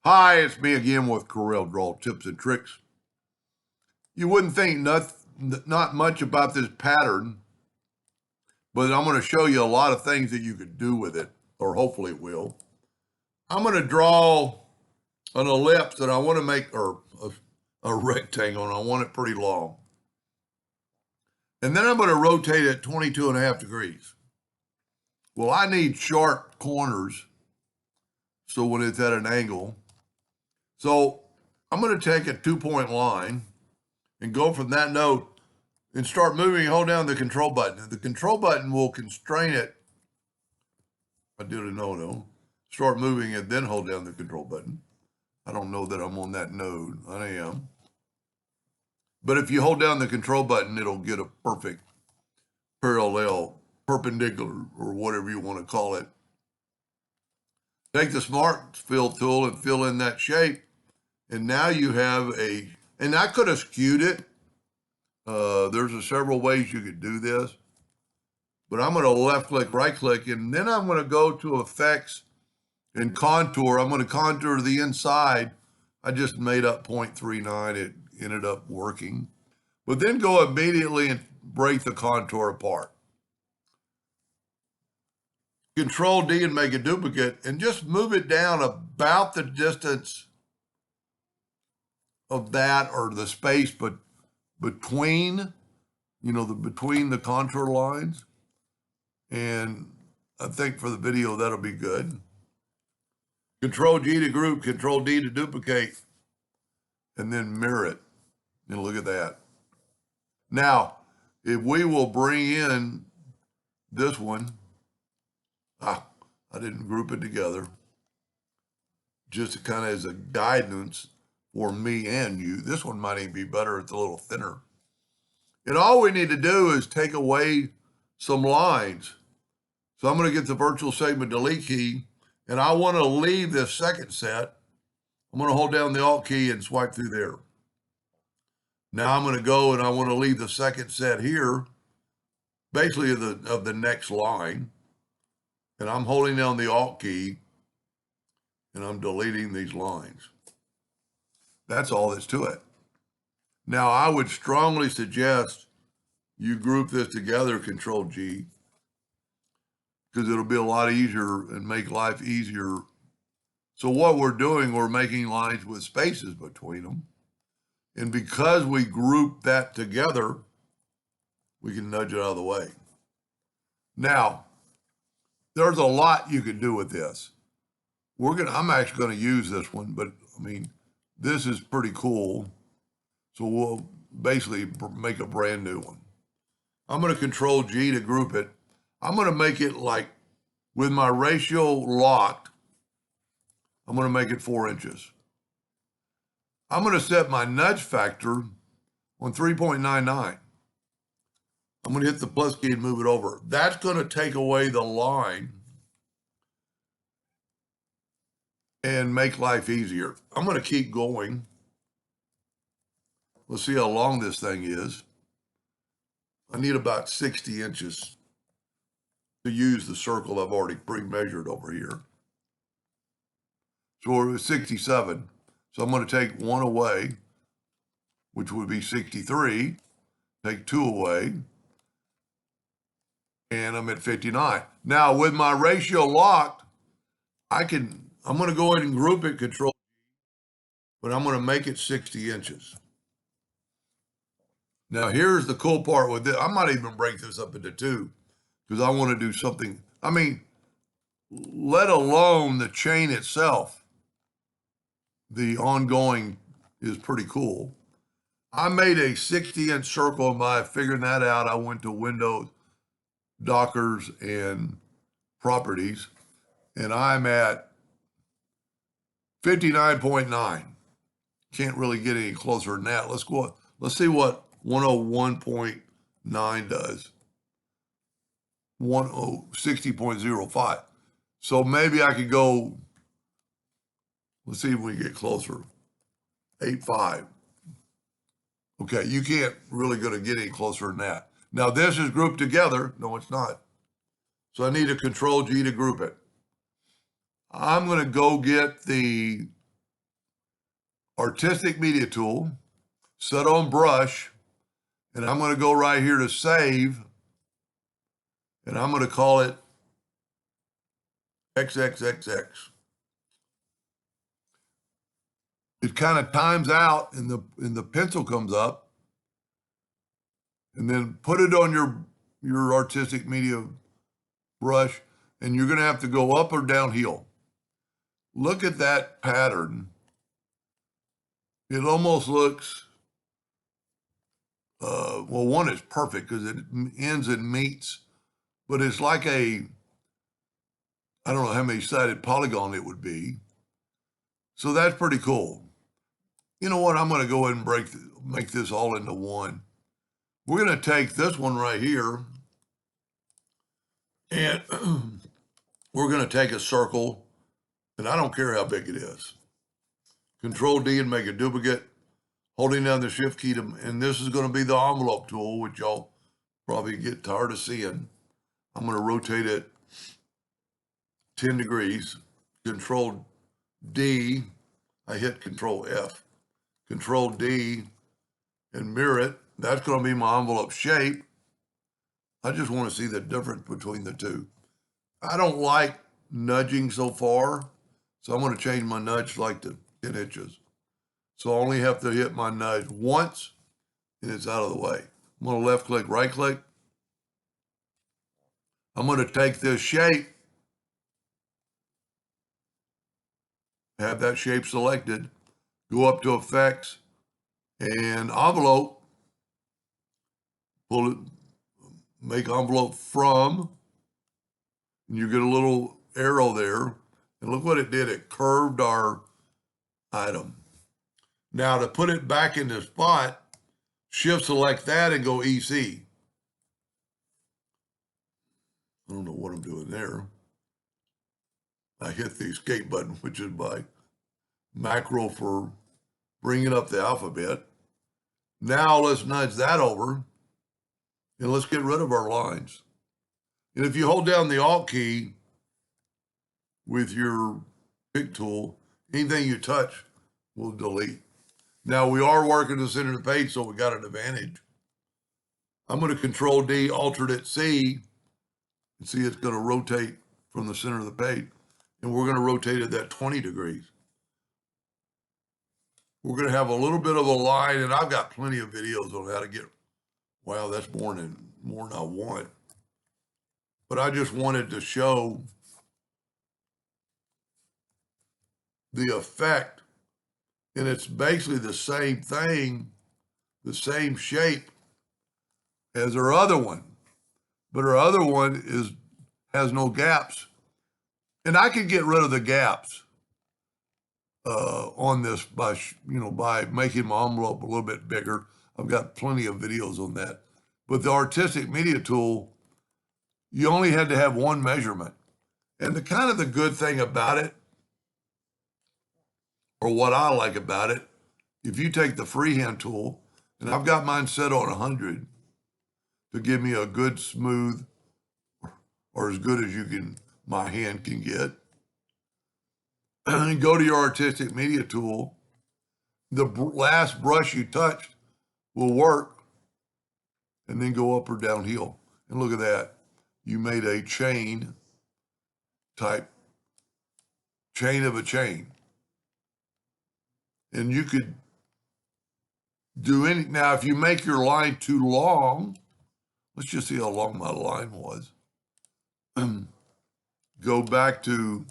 Hi, it's me again with Corel Draw Tips and Tricks. You wouldn't think not much about this pattern, but I'm going to show you a lot of things that you could do with it, or hopefully it will. I'm going to draw an ellipse that I want to make, or a rectangle, and I want it pretty long. And then I'm going to rotate it 22.5 degrees. Well, I need sharp corners, so when it's at an angle. So I'm going to take a 2-point line and go from that node and start moving, hold down the control button. And the control button will constrain it. I did a no-no. Start moving it, then hold down the control button. I don't know that I'm on that node. I am. But if you hold down the control button, it'll get a perfect parallel, perpendicular, or whatever you want to call it. Take the Smart Fill tool and fill in that shape. And now you have and I could have skewed it. There's several ways you could do this. But I'm going to left click, right click, and then I'm going to go to effects and contour. I'm going to contour the inside. I just made up 0.39. It ended up working. But then go immediately and break the contour apart. Control D and make a duplicate and just move it down about the distance of that, or the space between, between the contour lines. And I think for the video, that'll be good. Control G to group, Control D to duplicate, and then mirror it. And look at that. Now, if we will bring in this one, I didn't group it together, just kind of as a guidance for me and you. This one might even be better. It's a little thinner. And all we need to do is take away some lines. So I'm going to get the virtual segment delete key, and I want to leave this second set. I'm going to hold down the Alt key and swipe through there. Now I'm going to go and I want to leave the second set here, basically of the next line. And I'm holding down the Alt key and I'm deleting these lines. That's all that's to it. Now I would strongly suggest you group this together, Control G, because it'll be a lot easier and make life easier. So what we're doing, we're making lines with spaces between them. And because we group that together, we can nudge it out of the way. Now, there's a lot you can do with this. I'm actually going to use this one, but I mean, this is pretty cool. So we'll basically make a brand new one. I'm going to Control G to group it. I'm going to make it like, with my ratio locked, I'm going to make it 4 inches. I'm going to set my nudge factor on 3.99. I'm going to hit the plus key and move it over. That's going to take away the line and make life easier. I'm going to keep going. Let's see how long this thing is. I need about 60 inches to use the circle I've already pre-measured over here. So we're at 67. So I'm going to take 1 away, which would be 63. Take 2 away, and I'm at 59. Now with my ratio locked, I'm going to go ahead and group it, Control, but I'm going to make it 60 inches. Now here's the cool part with this. I might even break this up into 2 because I want to do something. I mean, let alone the chain itself, the ongoing is pretty cool. I made a 60-inch circle, and by figuring that out, I went to Windows, Dockers, and Properties, and I'm at 59.9. Can't really get any closer than that. Let's see what 101.9 does. 60.05. So maybe I could go, let's see if we get closer. 8.5. Okay, you can't really going to get any closer than that. Now this is grouped together. No, it's not. So I need a Control G to group it. I'm going to go get the artistic media tool, set on brush, and I'm going to go right here to save, and I'm going to call it XXXX. It kind of times out and the pencil comes up, and then put it on your artistic media brush, and you're going to have to go up or downhill. Look at that pattern. It almost looks, well, one is perfect because it ends and meets, but it's like I don't know how many sided polygon it would be. So that's pretty cool. You know what? I'm going to go ahead and make this all into one. We're going to take this one right here, and we're going to take a circle, and I don't care how big it is. Control D and make a duplicate, holding down the shift key and this is going to be the envelope tool, which y'all probably get tired of seeing. I'm going to rotate it 10 degrees. Control D, I hit Control F. Control D and mirror it. That's going to be my envelope shape. I just want to see the difference between the two. I don't like nudging so far, so I'm going to change my nudge like to 10 inches. So I only have to hit my nudge once and it's out of the way. I'm going to left click, right click. I'm going to take this shape, have that shape selected, go up to effects and envelope, pull it, make envelope from, and you get a little arrow there. And look what it did. It curved our item. Now to put it back in the spot, shift select that and go EC. I don't know what I'm doing there. I hit the escape button, which is my macro for bringing up the alphabet. Now let's nudge that over and let's get rid of our lines. And if you hold down the Alt key with your pick tool, anything you touch will delete. Now we are working to the center of the page, so we got an advantage. I'm going to Control D, Alternate C, and see it's going to rotate from the center of the page. And we're going to rotate it at 20 degrees. We're going to have a little bit of a line, and I've got plenty of videos on how to get, wow, that's more than I want. But I just wanted to show the effect, and it's basically the same thing, the same shape as our other one, but our other one has no gaps, and I can get rid of the gaps on this by making my envelope a little bit bigger. I've got plenty of videos on that. But the artistic media tool, you only had to have one measurement, and the good thing about it, or what I like about it, if you take the freehand tool, and I've got mine set on 100 to give me a good smooth, or as good as my hand can get, and go to your artistic media tool, the last brush you touched will work, and then go up or downhill. And look at that. You made a chain of a chain. And you could do now if you make your line too long, let's just see how long my line was. Go back to,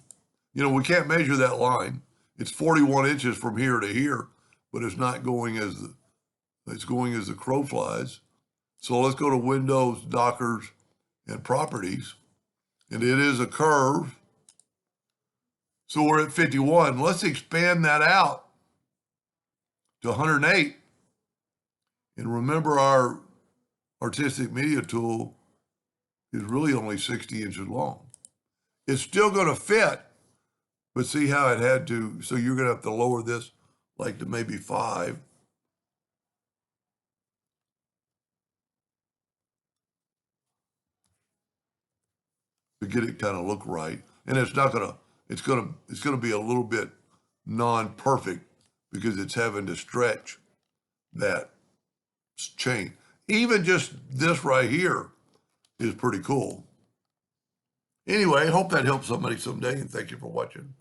we can't measure that line. It's 41 inches from here to here, but it's not going it's going as the crow flies. So let's go to Windows, Dockers, and Properties. And it is a curve. So we're at 51. Let's expand that out to 108. And remember, our artistic media tool is really only 60 inches long. It's still going to fit, but see how it had to, so you're going to have to lower this like to maybe 5. To get it kind of look right. And it's not going to, it's going to be a little bit non-perfect because it's having to stretch that chain. Even just this right here is pretty cool. Anyway, hope that helps somebody someday, and thank you for watching.